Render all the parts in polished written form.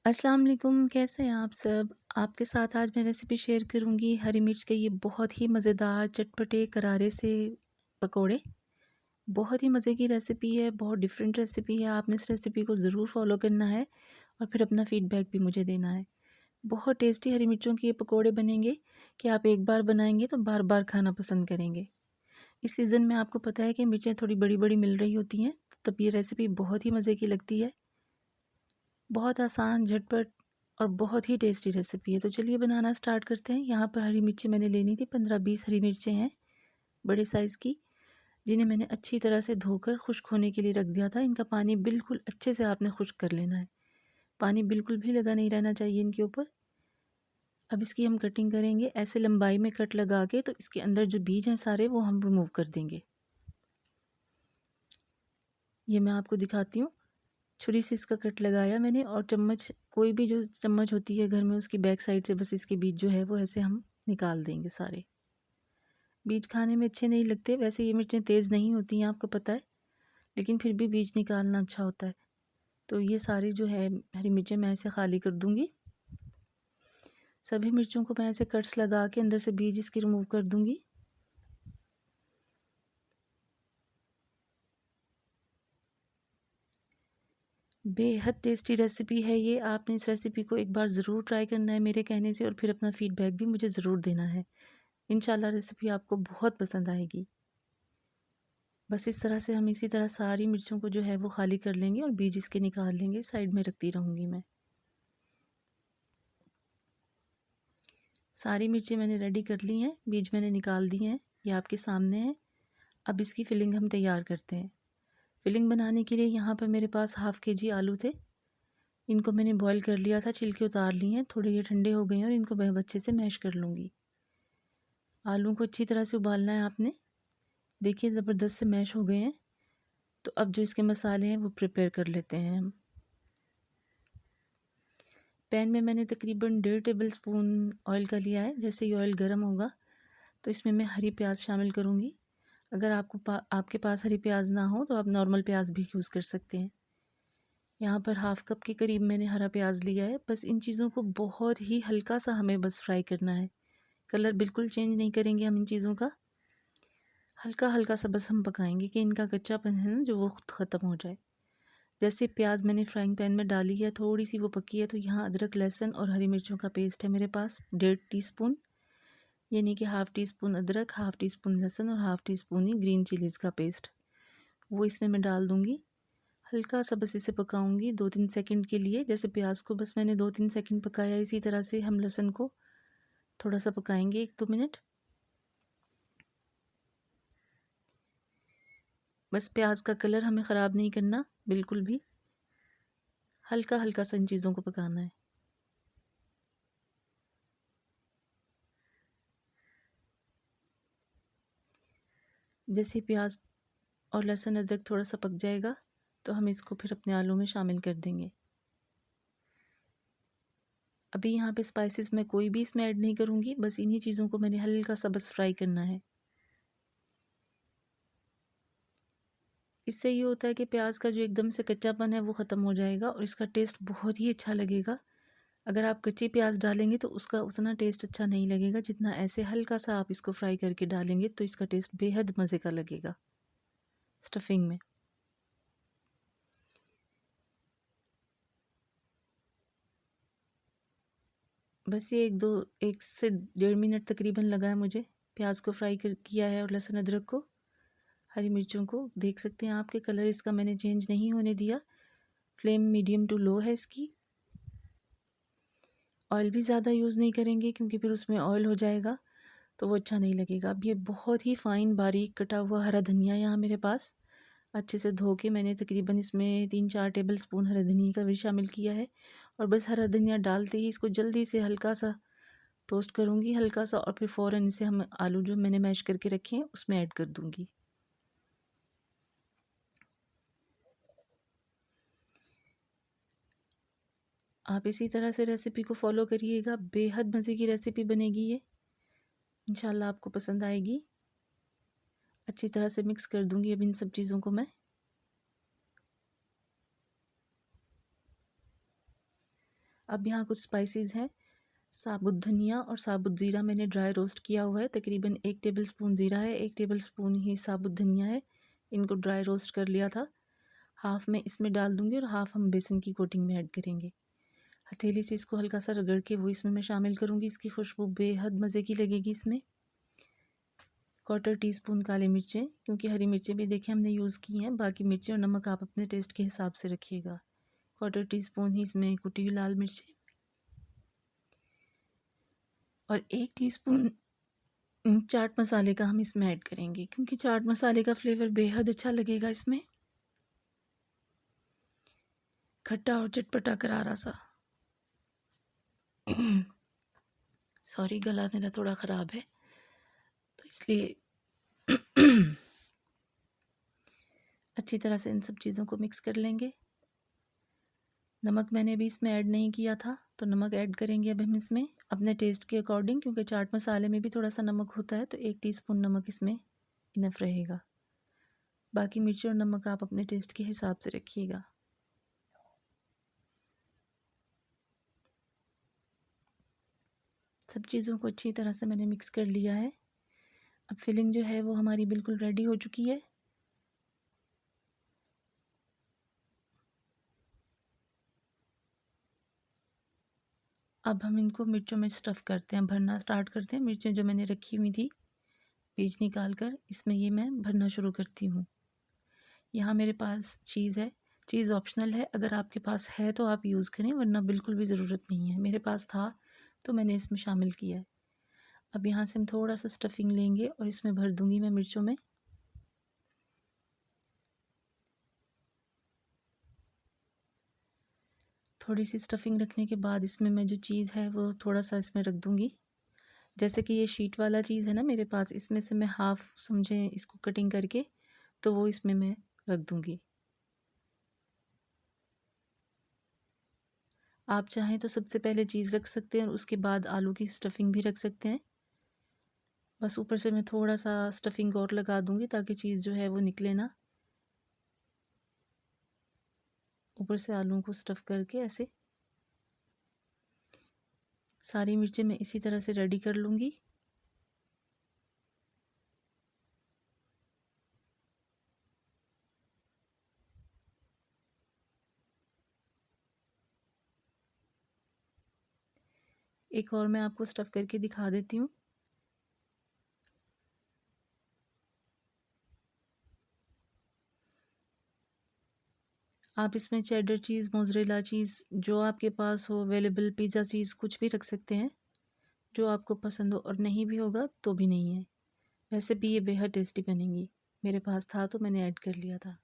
अस्सलाम वालेकुम, कैसे हैं आप सब। आपके साथ आज मैं रेसिपी शेयर करूंगी हरी मिर्च के ये बहुत ही मज़ेदार चटपटे करारे से पकोड़े। बहुत ही मज़े की रेसिपी है, बहुत डिफरेंट रेसिपी है। आपने इस रेसिपी को ज़रूर फॉलो करना है और फिर अपना फीडबैक भी मुझे देना है। बहुत टेस्टी हरी मिर्चों के ये पकोड़े बनेंगे कि आप एक बार बनाएंगे तो बार बार खाना पसंद करेंगे। इस सीज़न में आपको पता है कि मिर्चें थोड़ी बड़ी बड़ी मिल रही होती हैं, तब ये रेसिपी बहुत ही मज़े की लगती है। बहुत आसान, झटपट और बहुत ही टेस्टी रेसिपी है। तो चलिए बनाना स्टार्ट करते हैं। यहाँ पर हरी मिर्ची मैंने लेनी थी, 15-20 हरी मिर्चें हैं बड़े साइज़ की, जिन्हें मैंने अच्छी तरह से धोकर खुश्क होने के लिए रख दिया था। इनका पानी बिल्कुल अच्छे से आपने खुश्क कर लेना है। पानी बिल्कुल भी लगा नहीं रहना चाहिए इनके ऊपर। अब इसकी हम कटिंग करेंगे ऐसे लंबाई में कट लगा के, तो इसके अंदर जो बीज हैं सारे वो हम रिमूव कर देंगे। ये मैं आपको दिखाती हूँ। छुरी से इसका कट लगाया मैंने और चम्मच, कोई भी जो चम्मच होती है घर में, उसकी बैक साइड से बस इसके बीज जो है वो ऐसे हम निकाल देंगे सारे। बीज खाने में अच्छे नहीं लगते, वैसे ये मिर्चें तेज़ नहीं होती हैं आपको पता है, लेकिन फिर भी बीज निकालना अच्छा होता है। तो ये सारी जो है हरी मिर्चें मैं ऐसे खाली कर दूँगी। सभी मिर्चों को मैं ऐसे कट्स लगा के अंदर से बीज इसके रिमूव कर दूँगी। बेहद टेस्टी रेसिपी है ये। आपने इस रेसिपी को एक बार ज़रूर ट्राई करना है मेरे कहने से, और फिर अपना फीडबैक भी मुझे ज़रूर देना है। इंशाल्लाह रेसिपी आपको बहुत पसंद आएगी। बस इस तरह से हम इसी तरह सारी मिर्चों को जो है वो खाली कर लेंगे और बीज इसके निकाल लेंगे, साइड में रखती रहूँगी मैं। सारी मिर्चें मैंने रेडी कर ली हैं, बीज मैंने निकाल दिए हैं, ये आपके सामने है। अब इसकी फिलिंग हम तैयार करते हैं। फिलिंग बनाने के लिए यहाँ पर मेरे पास हाफ़ केजी आलू थे। इनको मैंने बॉईल कर लिया था, छिलके उतार लिए हैं, थोड़े ये ठंडे हो गए हैं और इनको मैं अच्छे से मैश कर लूँगी। आलू को अच्छी तरह से उबालना है आपने। देखिए ज़बरदस्त से मैश हो गए हैं। तो अब जो इसके मसाले हैं वो प्रिपेयर कर लेते हैं हम। पैन में मैंने तकरीबन 1.5 टेबल स्पून ऑयल का लिया है। जैसे ही ऑयल गर्म होगा तो इसमें मैं हरी प्याज शामिल करूँगी। अगर आपके पास हरी प्याज ना हो तो आप नॉर्मल प्याज भी यूज़ कर सकते हैं। यहाँ पर हाफ़ कप के करीब मैंने हरा प्याज लिया है। बस इन चीज़ों को बहुत ही हल्का सा हमें बस फ्राई करना है। कलर बिल्कुल चेंज नहीं करेंगे हम इन चीज़ों का। हल्का हल्का सा बस हम पकाएंगे कि इनका कच्चापन है ना जो वो ख़त्म हो जाए। जैसे प्याज मैंने फ्राइंग पैन में डाली है, थोड़ी सी वो पकी है, तो यहाँ अदरक लहसुन और हरी मिर्चों का पेस्ट है मेरे पास 1.5 टीस्पून। यानी कि हाफ़ टी स्पून अदरक, हाफ़ टी स्पून लहसुन और हाफ़ टी स्पून ही ग्रीन चिलीज़ का पेस्ट, वो इसमें मैं डाल दूँगी। हल्का सा बस इसे पकाऊंगी 2-3 सेकंड के लिए। जैसे प्याज को बस मैंने 2-3 सेकंड पकाया, इसी तरह से हम लहसुन को थोड़ा सा पकाएंगे 1-2 मिनट। बस प्याज का कलर हमें ख़राब नहीं करना बिल्कुल भी, हल्का हल्का सा इन चीज़ों को पकाना है। जैसे प्याज और लहसुन अदरक थोड़ा सा पक जाएगा तो हम इसको फिर अपने आलू में शामिल कर देंगे। अभी यहाँ पे स्पाइसेस मैं कोई भी इसमें ऐड नहीं करूँगी, बस इन्हीं चीज़ों को मैंने हल्का सा बस फ्राई करना है। इससे ये होता है कि प्याज का जो एकदम से कच्चापन है वो ख़त्म हो जाएगा और इसका टेस्ट बहुत ही अच्छा लगेगा। अगर आप कच्ची प्याज डालेंगे तो उसका उतना टेस्ट अच्छा नहीं लगेगा, जितना ऐसे हल्का सा आप इसको फ्राई करके डालेंगे तो इसका टेस्ट बेहद मज़े का लगेगा स्टफिंग में। बस ये 1 से 1.5 मिनट तकरीबन लगा है मुझे प्याज को फ्राई कर किया है और लहसुन अदरक को, हरी मिर्चों को। देख सकते हैं आपके कलर इसका मैंने चेंज नहीं होने दिया। फ्लेम मीडियम टू लो है इसकी। ऑयल भी ज़्यादा यूज़ नहीं करेंगे क्योंकि फिर उसमें ऑयल हो जाएगा तो वो अच्छा नहीं लगेगा। अब ये बहुत ही फ़ाइन बारीक कटा हुआ हरा धनिया यहाँ मेरे पास, अच्छे से धो के मैंने तकरीबन इसमें 3-4 टेबल स्पून हरा धनिया का भी शामिल किया है। और बस हरा धनिया डालते ही इसको जल्दी से हल्का सा टोस्ट करूँगी, हल्का सा, और फिर फ़ौरन इसे हम आलू जो मैंने मैश करके रखे हैं उसमें ऐड कर दूँगी। आप इसी तरह से रेसिपी को फॉलो करिएगा, बेहद मज़े की रेसिपी बनेगी ये। इंशाल्लाह आपको पसंद आएगी। अच्छी तरह से मिक्स कर दूँगी अब इन सब चीज़ों को मैं। अब यहाँ कुछ स्पाइसेस हैं। साबुत धनिया और साबुत ज़ीरा मैंने ड्राई रोस्ट किया हुआ है। तकरीबन 1 टेबलस्पून ज़ीरा है, 1 टेबलस्पून ही साबुत धनिया है। इनको ड्राई रोस्ट कर लिया था। हाफ़ मैं इसमें डाल दूँगी और हाफ़ हम बेसन की कोटिंग में ऐड करेंगे। हथेली से इसको हल्का सा रगड़ के वो इसमें मैं शामिल करूँगी। इसकी खुशबू बेहद मज़े की लगेगी इसमें। 1/4 टीस्पून काली मिर्चें, क्योंकि हरी मिर्चें भी देखें हमने यूज़ की हैं। बाकी मिर्चें और नमक आप अपने टेस्ट के हिसाब से रखिएगा। 1/4 टीस्पून ही इसमें कुटी हुई लाल मिर्चें और 1 टीस्पून चाट मसाले का हम इसमें ऐड करेंगे, क्योंकि चाट मसाले का फ्लेवर बेहद अच्छा लगेगा इसमें। खट्टा और चटपटा करारा सा। सॉरी, गला मेरा थोड़ा ख़राब है तो इसलिए अच्छी तरह से इन सब चीज़ों को मिक्स कर लेंगे। नमक मैंने अभी इसमें ऐड नहीं किया था, तो नमक ऐड करेंगे अब हम इसमें अपने टेस्ट के अकॉर्डिंग, क्योंकि चाट मसाले में भी थोड़ा सा नमक होता है, तो 1 टीस्पून नमक इसमें इनफ रहेगा। बाकी मिर्ची और नमक आप अपने टेस्ट के हिसाब से रखिएगा। सब चीज़ों को अच्छी तरह से मैंने मिक्स कर लिया है। अब फिलिंग जो है वो हमारी बिल्कुल रेडी हो चुकी है। अब हम इनको मिर्चों में स्टफ़ करते हैं, भरना स्टार्ट करते हैं। मिर्चें जो मैंने रखी हुई थी बीज निकाल कर, इसमें ये मैं भरना शुरू करती हूँ। यहाँ मेरे पास चीज़ है। चीज़ ऑप्शनल है, अगर आपके पास है तो आप यूज़ करें, वरना बिल्कुल भी ज़रूरत नहीं है। मेरे पास था तो मैंने इसमें शामिल किया है। अब यहाँ से हम थोड़ा सा स्टफिंग लेंगे और इसमें भर दूँगी मैं मिर्चों में। थोड़ी सी स्टफिंग रखने के बाद इसमें मैं जो चीज़ है वो थोड़ा सा इसमें रख दूँगी। जैसे कि ये शीट वाला चीज़ है ना मेरे पास, इसमें से मैं हाफ़ समझें इसको कटिंग करके, तो वो इसमें मैं रख दूँगी। आप चाहें तो सबसे पहले चीज़ रख सकते हैं और उसके बाद आलू की स्टफिंग भी रख सकते हैं। बस ऊपर से मैं थोड़ा सा स्टफिंग और लगा दूँगी ताकि चीज़ जो है वो निकले ना। ऊपर से आलूओं को स्टफ़ करके ऐसे सारी मिर्चें मैं इसी तरह से रेडी कर लूँगी। एक और मैं आपको स्टफ़ करके दिखा देती हूँ। आप इसमें चेडर चीज़, मोज़रेला चीज़ जो आपके पास हो अवेलेबल, पिज़्ज़ा चीज़ कुछ भी रख सकते हैं, जो आपको पसंद हो, और नहीं भी होगा तो भी नहीं है। वैसे भी ये बेहद टेस्टी बनेंगी। मेरे पास था तो मैंने ऐड कर लिया था।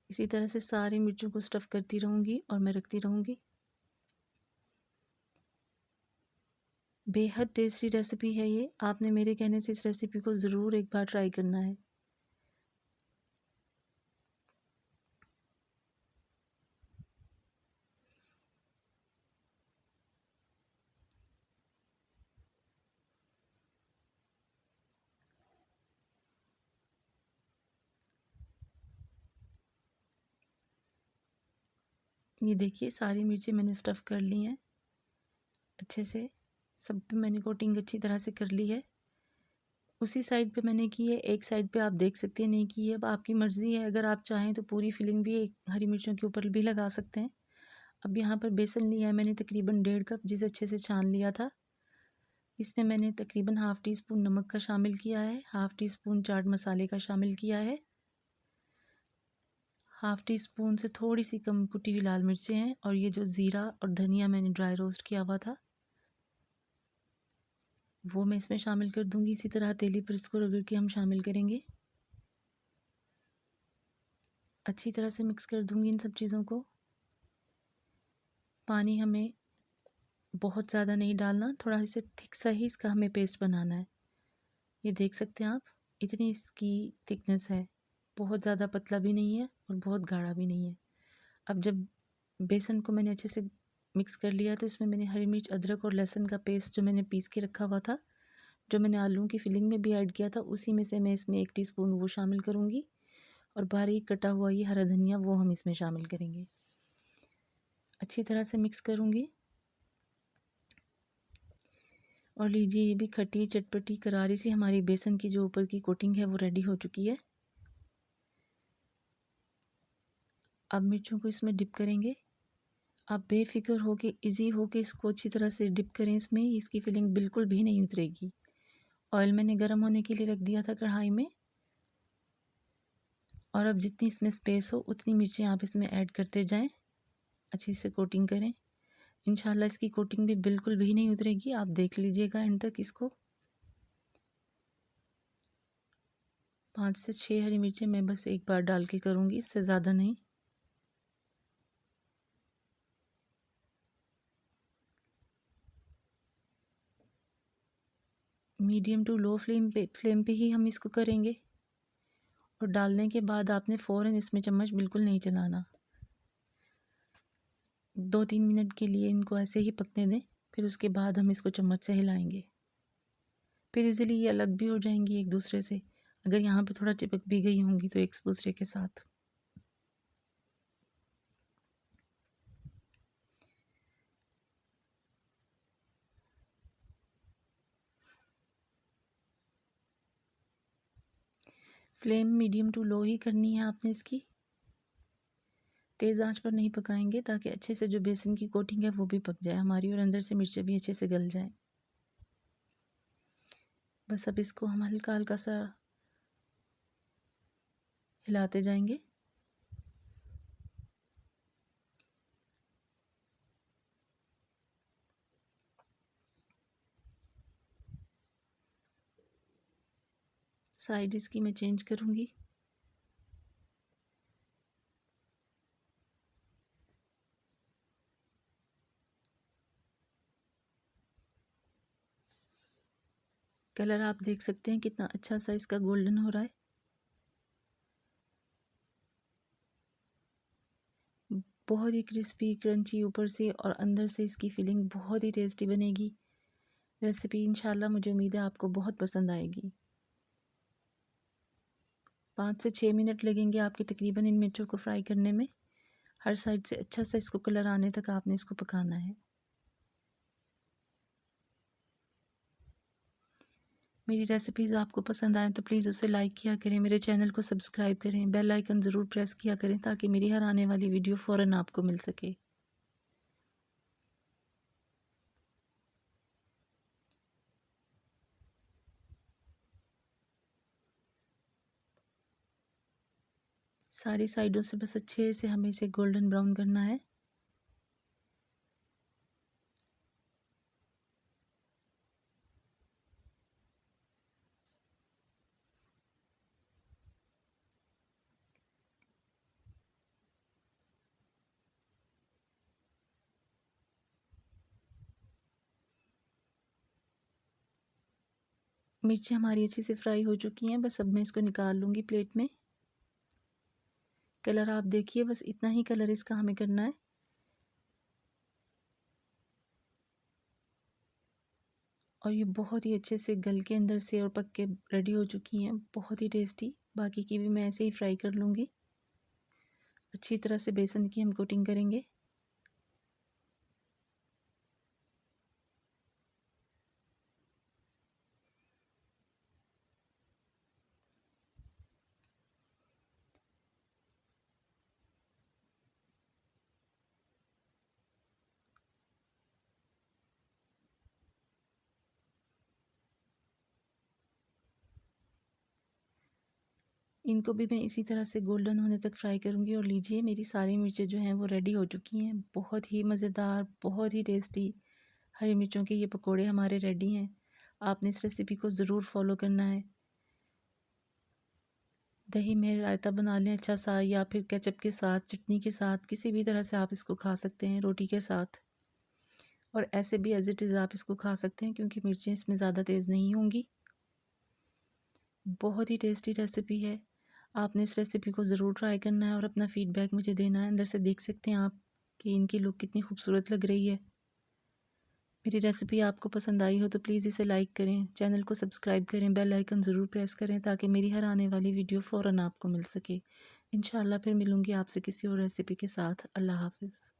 इसी तरह से सारी मिर्चों को स्टफ़ करती रहूँगी और मैं रखती रहूँगी। बेहद टेस्टी रेसिपी है ये। आपने मेरे कहने से इस रेसिपी को ज़रूर एक बार ट्राई करना है। ये देखिए सारी मिर्चें मैंने स्टफ़ कर ली हैं अच्छे से। सब पे मैंने कोटिंग अच्छी तरह से कर ली है। उसी साइड पे मैंने की है, एक साइड पे आप देख सकते हैं नहीं की है। अब आपकी मर्ज़ी है, अगर आप चाहें तो पूरी फिलिंग भी एक हरी मिर्चों के ऊपर भी लगा सकते हैं। अब यहाँ पर बेसन लिया है मैंने तकरीबन 1.5 कप, जिसे अच्छे से छान लिया था। इसमें मैंने तकरीबन हाफ़ टी स्पून नमक का शामिल किया है, हाफ़ टी स्पून चाट मसाले का शामिल किया है, हाफ़ टी स्पून से थोड़ी सी कम कुटी हुई लाल मिर्चें हैं, और ये जो ज़ीरा और धनिया मैंने ड्राई रोस्ट किया हुआ था वो मैं इसमें शामिल कर दूंगी। इसी तरह हथेली पर इसको रगड़ के हम शामिल करेंगे। अच्छी तरह से मिक्स कर दूंगी इन सब चीज़ों को। पानी हमें बहुत ज़्यादा नहीं डालना, थोड़ा इसे थिक सा ही इसका हमें पेस्ट बनाना है। ये देख सकते हैं आप, इतनी इसकी थिकनेस है। बहुत ज़्यादा पतला भी नहीं है और बहुत गाढ़ा भी नहीं है। अब जब बेसन को मैंने अच्छे से मिक्स कर लिया तो इसमें मैंने हरी मिर्च, अदरक और लहसुन का पेस्ट जो मैंने पीस के रखा हुआ था, जो मैंने आलूओं की फिलिंग में भी ऐड किया था, उसी में से मैं इसमें 1 टीस्पून वो शामिल करूँगी, और बारीक कटा हुआ ये हरा धनिया वो हम इसमें शामिल करेंगे। अच्छी तरह से मिक्स करूँगी। और लीजिए ये भी खट्टी चटपटी करारी सी हमारी बेसन की जो ऊपर की कोटिंग है वो रेडी हो चुकी है। अब मिर्चों को इसमें डिप करेंगे। आप बेफिक्र हो के इजी हो के इसको अच्छी तरह से डिप करें इसमें, इसकी फीलिंग बिल्कुल भी नहीं उतरेगी। ऑयल मैंने गर्म होने के लिए रख दिया था कढ़ाई में, और अब जितनी इसमें स्पेस हो उतनी मिर्चें आप इसमें ऐड करते जाएं। अच्छी से कोटिंग करें। इंशाल्लाह इसकी कोटिंग भी बिल्कुल भी नहीं उतरेगी। आप देख लीजिएगा एंड तक इसको। 5 से 6 हरी मिर्चें मैं बस एक बार डाल के करूँगी, इससे ज़्यादा नहीं। मीडियम टू लो फ्लेम पे ही हम इसको करेंगे। और डालने के बाद आपने फ़ौरन इसमें चम्मच बिल्कुल नहीं चलाना। 2-3 मिनट के लिए इनको ऐसे ही पकने दें, फिर उसके बाद हम इसको चम्मच से हिलाएंगे। फिर इजीली ये अलग भी हो जाएंगी एक दूसरे से। अगर यहाँ पे थोड़ा चिपक भी गई होंगी तो एक दूसरे के साथ। फ्लेम मीडियम टू लो ही करनी है आपने इसकी। तेज़ आंच पर नहीं पकाएंगे, ताकि अच्छे से जो बेसन की कोटिंग है वो भी पक जाए हमारी, और अंदर से मिर्चें भी अच्छे से गल जाएं। बस अब इसको हम हल्का हल्का सा हिलाते जाएंगे। साइड इसकी मैं चेंज करूँगी। कलर आप देख सकते हैं कितना अच्छा सा इसका गोल्डन हो रहा है। बहुत ही क्रिस्पी क्रंची ऊपर से और अंदर से इसकी फीलिंग बहुत ही टेस्टी बनेगी। रेसिपी इंशाल्लाह मुझे उम्मीद है आपको बहुत पसंद आएगी। 5 से 6 मिनट लगेंगे आपके तकरीबन इन मिर्चों को फ्राई करने में। हर साइड से अच्छा सा इसको कलर आने तक आपने इसको पकाना है। मेरी रेसिपीज़ आपको पसंद आए तो प्लीज़ उसे लाइक किया करें, मेरे चैनल को सब्सक्राइब करें, बेल आइकन ज़रूर प्रेस किया करें ताकि मेरी हर आने वाली वीडियो फ़ौरन आपको मिल सके। सारी साइडों से बस अच्छे से हमें इसे गोल्डन ब्राउन करना है। मिर्चें हमारी अच्छे से फ्राई हो चुकी हैं। बस अब मैं इसको निकाल लूँगी प्लेट में। कलर आप देखिए, बस इतना ही कलर इसका हमें करना है। और ये बहुत ही अच्छे से गल के अंदर से और पक के रेडी हो चुकी हैं, बहुत ही टेस्टी। बाकी की भी मैं ऐसे ही फ्राई कर लूँगी। अच्छी तरह से बेसन की हम कोटिंग करेंगे। इनको भी मैं इसी तरह से गोल्डन होने तक फ्राई करूँगी। और लीजिए मेरी सारी मिर्चें जो हैं वो रेडी हो चुकी हैं। बहुत ही मज़ेदार, बहुत ही टेस्टी हरी मिर्चों के ये पकोड़े हमारे रेडी हैं। आपने इस रेसिपी को ज़रूर फॉलो करना है। दही में रायता बना लें अच्छा सा, या फिर केचप के साथ, चटनी के साथ, किसी भी तरह से आप इसको खा सकते हैं, रोटी के साथ। और ऐसे भी एज़ इट इज़ आप इसको खा सकते हैं, क्योंकि मिर्चें इसमें ज़्यादा तेज़ नहीं होंगी। बहुत ही टेस्टी रेसिपी है। आपने इस रेसिपी को ज़रूर ट्राई करना है और अपना फ़ीडबैक मुझे देना है। अंदर से देख सकते हैं आप कि इनकी लुक कितनी खूबसूरत लग रही है। मेरी रेसिपी आपको पसंद आई हो तो प्लीज़ इसे लाइक करें, चैनल को सब्सक्राइब करें, बेल आइकन ज़रूर प्रेस करें ताकि मेरी हर आने वाली वीडियो फ़ौरन आपको मिल सके। इंशाल्लाह फिर मिलूँगी आपसे किसी और रेसिपी के साथ। अल्लाह हाफ़िज़।